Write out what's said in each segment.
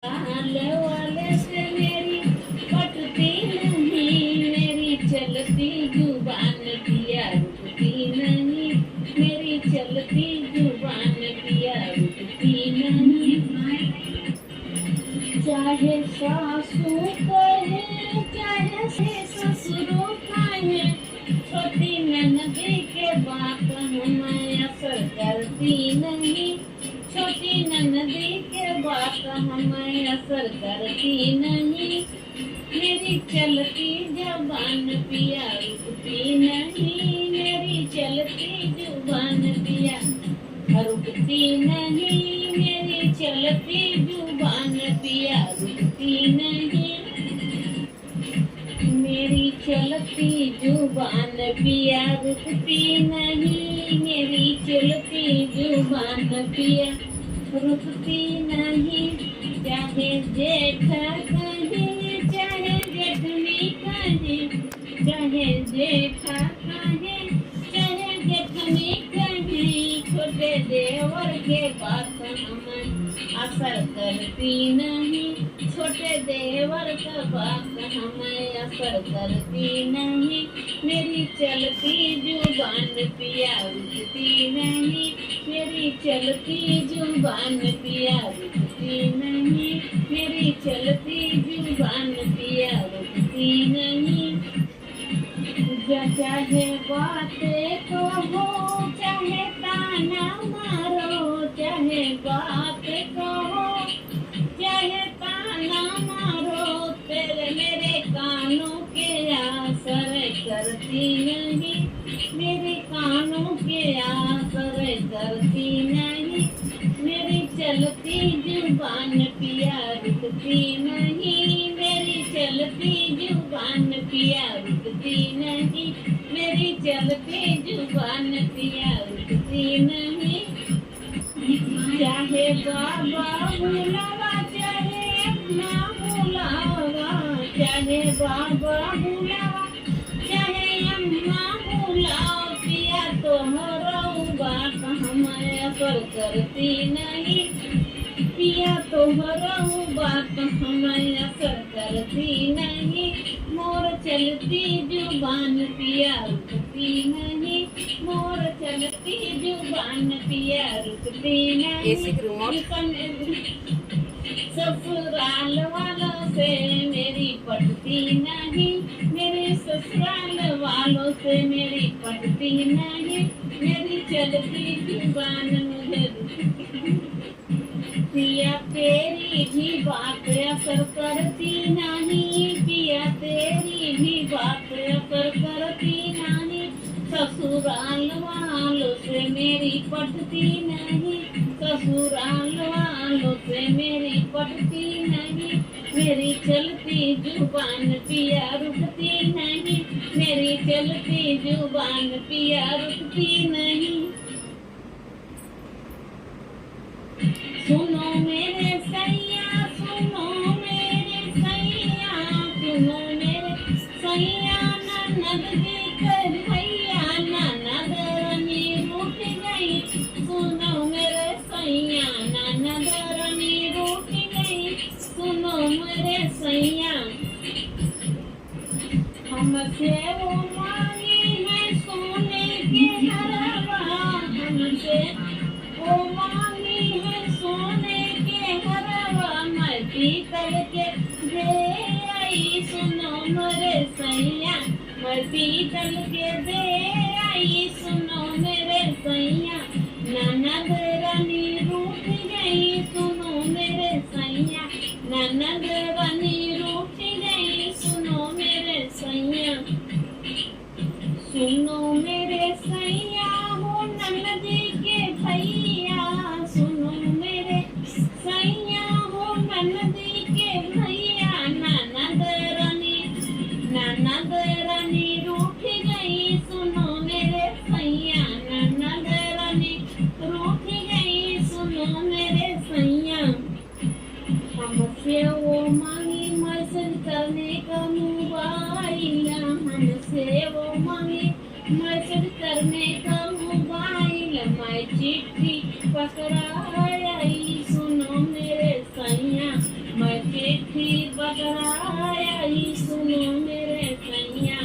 आले वाले से मेरी पटती नहीं, मेरी चलती जुबान पिया रुकती नहीं, मेरी चलती जुबान पिया रुकती नहीं। चाहे सासू कहे चाहे ससुर कहे, छोटी ननदी के बात हमें असर करती नहीं, छोटी ननदी के बात हमें असर करती नहीं। मेरी चलती जुबान पिया रुकती नहीं, मेरी चलती जुबान पिया रुकती नहीं, मेरी चलती जुबान पिया रुकती नहीं, मेरी चलती जुबान पिया रुकती नहीं, मेरी चलती जुबान पिया रुकती नहीं। चाहे जेठा कहे चाहे जेठनी कहे, चाहे जेठा कहे चाहे जेठनी कहे, छोटे देवर के बात हमें असर करती नहीं, छोटे देवर का बात हमें असर करती नहीं। मेरी चलती जुबान पिया रुकती नहीं, मेरी चलती जुबान पिया रुकती नहीं, मेरी चलती जुबान पिया रुकती नहीं। चाहे बातें कहो चाहे ताना मारो, चाहे बातें कहो चाहे ताना मारो, तेरे मेरे कानों के असर करती नहीं, मेरे कानों के असर करती नहीं। मेरी चलती जुबान पिया रुकती नहीं, मेरी चलती जुबान पिया रुकती नहीं, मेरी चलती जुबान पिया रुकती नहीं। चाहे बाबा बुलावा चाहे अम्मा बुलावा, चाहे बाबा बुलावा चाहे अम्मा बुलाओ, पिया तोहरा बात हमें असर करती नहीं, पिया तोहरा बात हमें असर करती नहीं। मोर चलती जुबान पिया रुकती नहीं, मोर चलती जुबान पिया रुकती नहीं। ससुराल वालों से मेरी पटती नहीं, मेरे ससुराल वालों से मेरी पटती नहीं, मेरी चलती जुबान मुझे पिया तेरी भी बात असर करती नहीं, पिया तेरी भी बात असर करती नहीं। ससुराल वालों से मेरी पटती नहीं, ससुराल वालों से मेरी पटती नहीं, मेरी चलती जुबान पिया रुकती नहीं, मेरी चलती जुबान पिया रुकती नहीं। सुनो मेरे सैया सुनो मेरे सैया, सुनो मेरे सैया, ननद जी कर भैया ननद रानी रूठ गई, सुनो मेरे सैया ननद रानी रूठ गई, सुनो मेरे सैया। हमसे वो मांगी है सोने के हरवा, हमसे वो मांगी है सोने के हरवा, मैं पीतल के दे आई, सुनो मेरे सैया मैं पीतल के दे आई, सुनो मेरे सैया। ननद रानी रूठ गई, सुनो मेरे सैया, ननद रानी रूठ गई, सुनो मेरे सैया। सुनो मेरे सैया हो ननदी के भैया, सुनो मेरे सैया हो ननदी के भैया, ननद रानी रूठ गई, सुनो मेरे सैया, ननद रानी रूठ गई, सुनो मेरे सैया। हमसे वो मांगी मैसेज करने का मोबाइल, हमसे वो मांगी मैसेज करने का मोबाइल, मैं चिट्ठी पकड़ाई, सुनो मेरे सैया मैं चिट्ठी पकड़ाई सुनो मेरे सैया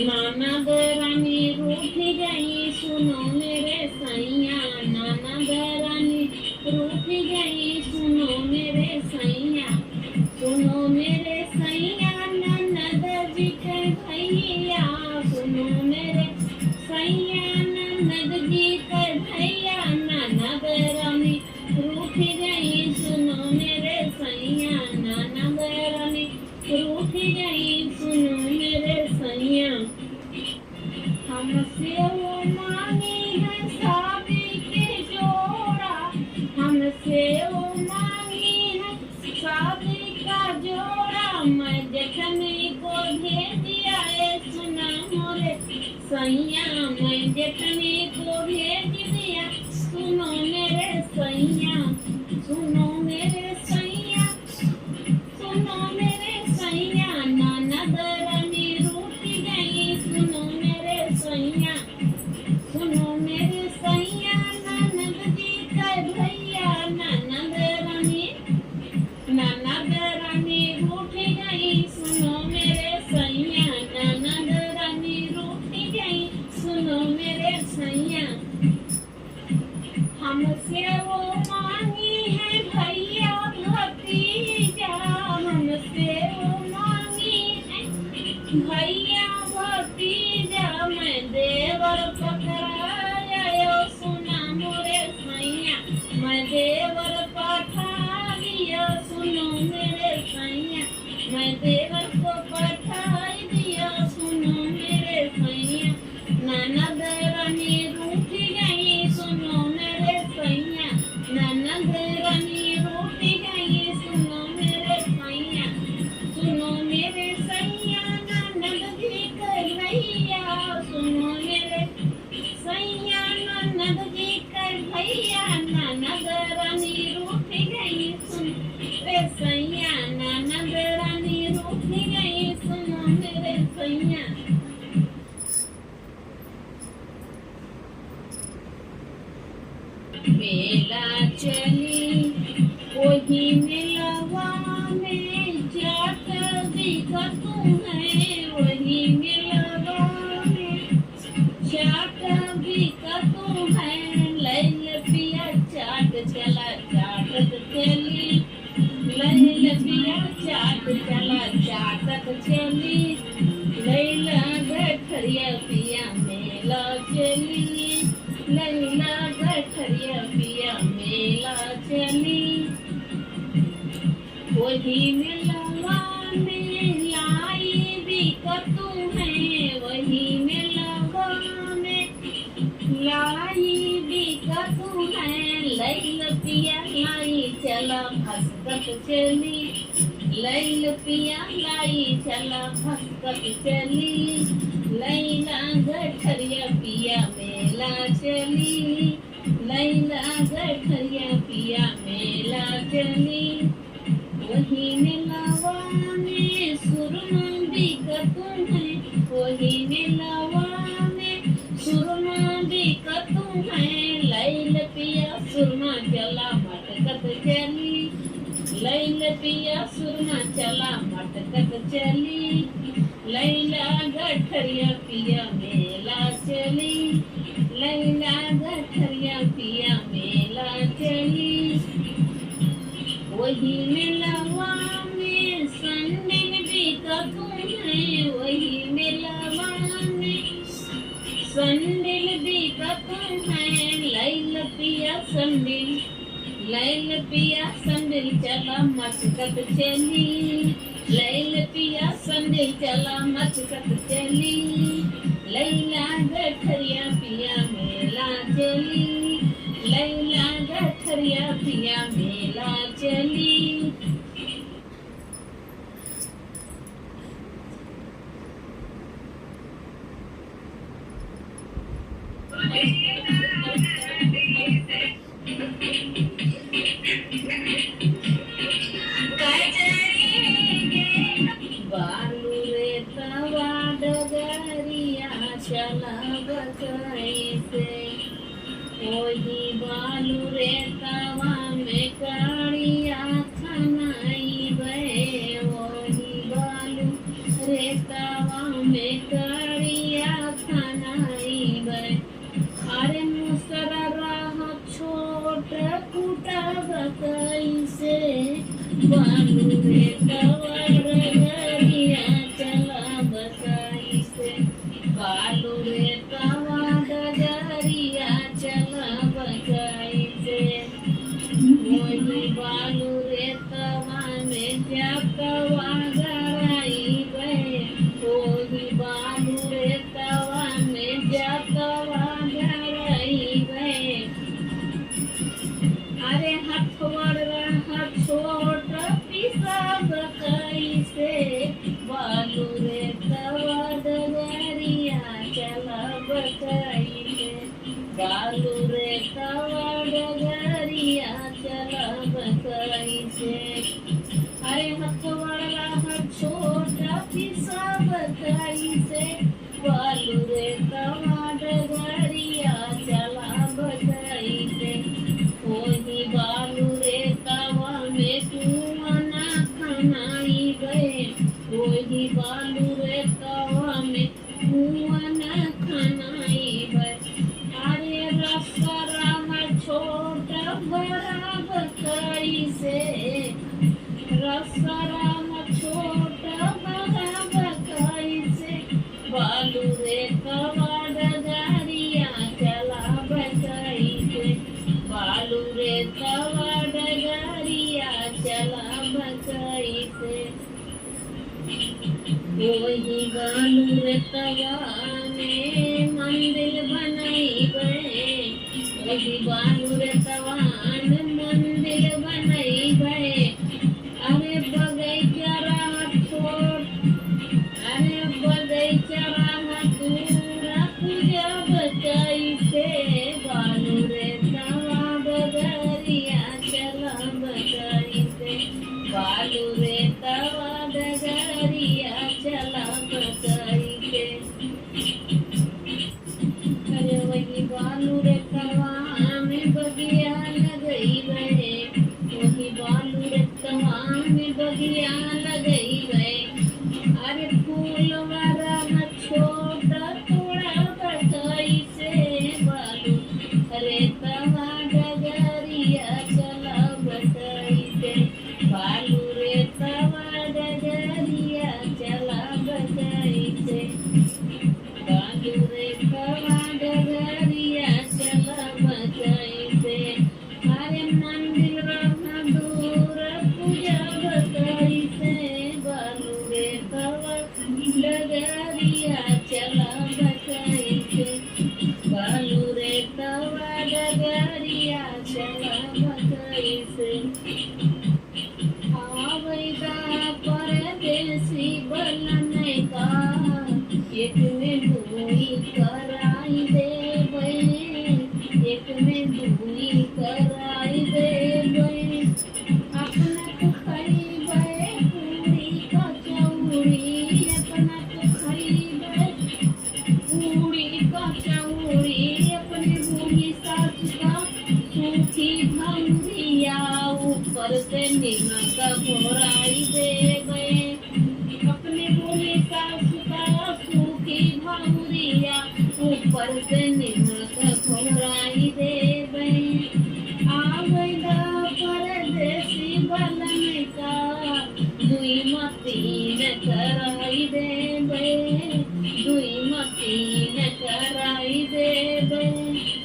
ननद रानी रूठ गई सुनो मेरे सैया ननद रानी रूठ गई सुनो मेरे सैया सुनो मेरे सैया ननद जी के भैया सुनो मेरे सैया ननद जी के भैया ननद रानी रूठ गई सुनो मेरे सैया ननद रानी रूठ गई सुनो मेरे सैया हमसे वो मांगी है शादी के जोड़ा हमसे वो मांगी है शादी का जोड़ा मैं देखने को भेज दिया सुना मोरे सैया मैं देखने को भेज दिया सुनो मेरे सैया सुनो मेरे सैया सुनो मेरे सैया ननद रानी रूठ गई सुनो मेरे सैया सुनो मेरे सैया ननद जी का भैया ननद रानी रूठ गई सुनो मेरे सैया ननद रानी रूठ गई सुनो मेरे सैया हमसे वो मांगी है भैया भतीजा हमसे वो मांगी है भैया भतीजा मैं देवर पकड़ाया सुना मोरे सैया मैं देवर पठा दिया सुनो मेरे सैया मैं देवर को पठा दिया सुनो मेरे सैया ननद रानी रूठ गई सुनो मेरे सैया ननद रानी रूठ गई सुनो मेरे सैया सुनो मेरे सैया ननद जी के भैया सुनो मेरे सैया ननद जी के भैया ननद रानी रूठ गई सुनो मेरे सैया ननद रानी रूठ गई सुनो मेरे सैया मेला चली वही मेलवा में जाट दिखतू है वही मेलवा में जाट दिखतू है लैल पिया चाट चला चाटत चली लैल पिया चाट चला चाटत चली लैला गठरिया पिया मेला चली लैला गठरिया पिया मेला चली वही मेलवा में लाई बिकतू है वही मेलवा में लाई बिकतू है लैल पिया लाई चला भसकत चली लैल पिया लाई चला भसकत चली लैला गठरिया पिया मेला चली लैला गठरिया पिया मेला चली वही मेलवा में सुरमा बिकतू है वही मेलवा में सुरमा बिकतू है लैल पिया सुरमा चला मटकत चली लैल पिया सुरमा चला मटकत चली लैला गठरिया पिया मेला चली लैला गठरिया पिया मेला चली वही मेलवा में संदिल बिकतू है वही मेलवा में संदिल बिकतू है लैल पिया संदिल लैल पिया संदिल चला मटकत चली लैल पिया संदिल चला मटकत चली लैला गठरिया पिया मेला चली लैला गठरिया पिया मेला चली बालू रे तवा डगरिया चला कैसे वही बालू रे तवा में काढ़ी बालू रे तवा डगरिया चला बताई से बालू रे तवा डगरिया चला बताई से वही बालू रे तवा में जकवा गराई बे वही बालू रे तवा में जकवा गराई बे अरे हथवड़ छोट पिसा बताई से बालू रे तवा डगरिया चला बताई से बालू रे तवा डगरिया चला बताई से अरे हथवड़ छोट पिसा बताई से बालू रे तवा डगरिया चला बताई से वही बालू रे तवा में कुआं ना खनाई गए वही बालू रे तवा में कुआं ना खनाई गए अरे रसरा में छोटा बड़ा बताई से रसरा में छोटा बड़ा बताई से बालू रे तवा डगरिया चला बताई से बालू रे तवा डगरिया चला बताई से वही बालू रे तवा में मंदिर बनाई गए वही बालू रे तवा में मंदिर बनाई गए अरे बगैचा रात छोड़ अरे बगैचा रात पूरा पूजा बताई से बालू रे तवा डगरिया चला बताई से बालू रे तवा डगरिया चला बताई से अरे वही बालू रे तवा में बगिया लगई गए वही बालू रे तवा में बगिया लगई गए अरे फूल वाला छोटा थोड़ा बताई से बालू रे तवा डगरिया चला बताई से बालू रे तवा डगरिया चला बताई से बालू रे तवा डगरिया चला बताई से अरे मंदिर रहा दूर पूजा बताई से बालू रे तवा डगरिया चला बताई से बालू रे तवा डगरिया चला बताई से आवेगा परदेसी बनने का एक में दुई कराई दे एक में दुई कराई दे अपना तो खरीबे पूरी कचौड़ी अपना तो खरीबे पूरी कचौड़ी अपने भूमि सास का सूखी भंगिया ऊपर से नमक घोराई दे गए अपने भूमि सास का सूखी भंगिया ऊपर से नमक घोराई दे गए आवेगा परदेसी बनने का दुई मतीन कराई दे गए दुई मतीन कराई दे गए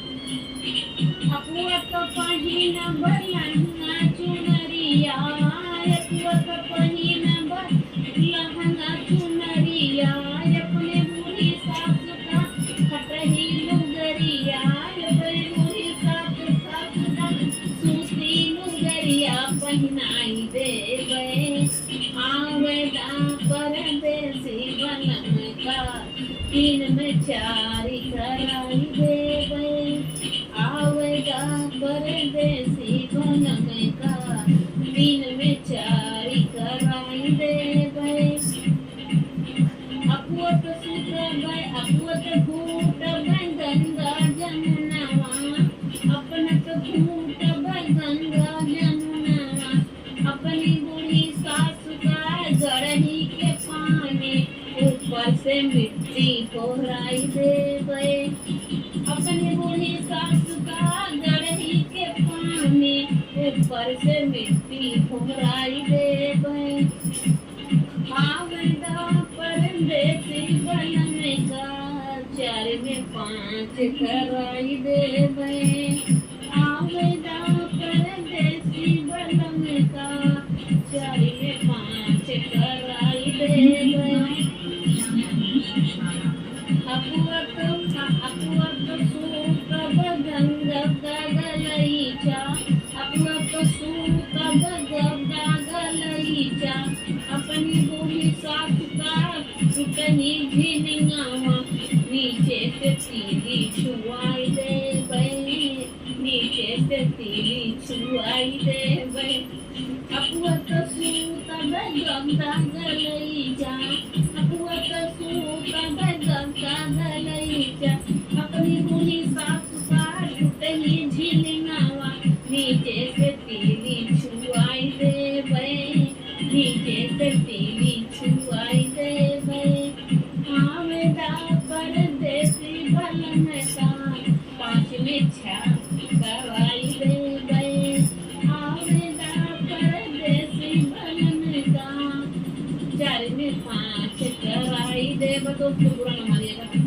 अपना तो पहिना बलहंगा चुनरिया अपना तो पहिना बलहंगा चुनरिया अपने बूढ़ी सास का खटही लुगरिया अपने बूढ़ी सास का सूती लुगरिया पहनाई दे गए आवेदा परदेसी बनने का तीन में चारी कराई दे गए आवेगा परदेसी बनने का तीन में चारी कराई दे गए अपुअत सूत्र गए अपुअत फूट गए गंगा जमुनावा अपना तो फूट गए गंगा जमुनावा अपनी बूढ़ी सास का गढ़ी के पानी ऊपर से मिट्टी कोहराई दे गए अपनी बूढ़ी सास का गढ़ी के पानी ऊपर ऊपर से मिट्टी फुहराई देव आवेदा परदेसी बन का चार में पाँच कराई देव आवेदा परदेसी बन का चार में पाँच कराई देव अपुवत सूत बगंग गगलईचा अपुवत सूत बगंग गगलईचा अपनी बोली साथ का टूटनी झिनगावा नीचे से तीली छुआई दे बई नीचे से तीली छुआई दे बई अपुवत सूत बगंग गगलईचा अपुवत सूत बगंग गगलईचा अपनी बोली साथ का टूटनी झिनगावा नीचे से तीली छुआई दे बई नीचे से तीली छुआई दे बई आवेदा परदेसी बन का पाँच में छह कराई दे बई आवेदा परदेसी बन का चार में पाँच कराई दे बतो बुरा न मानिएगा।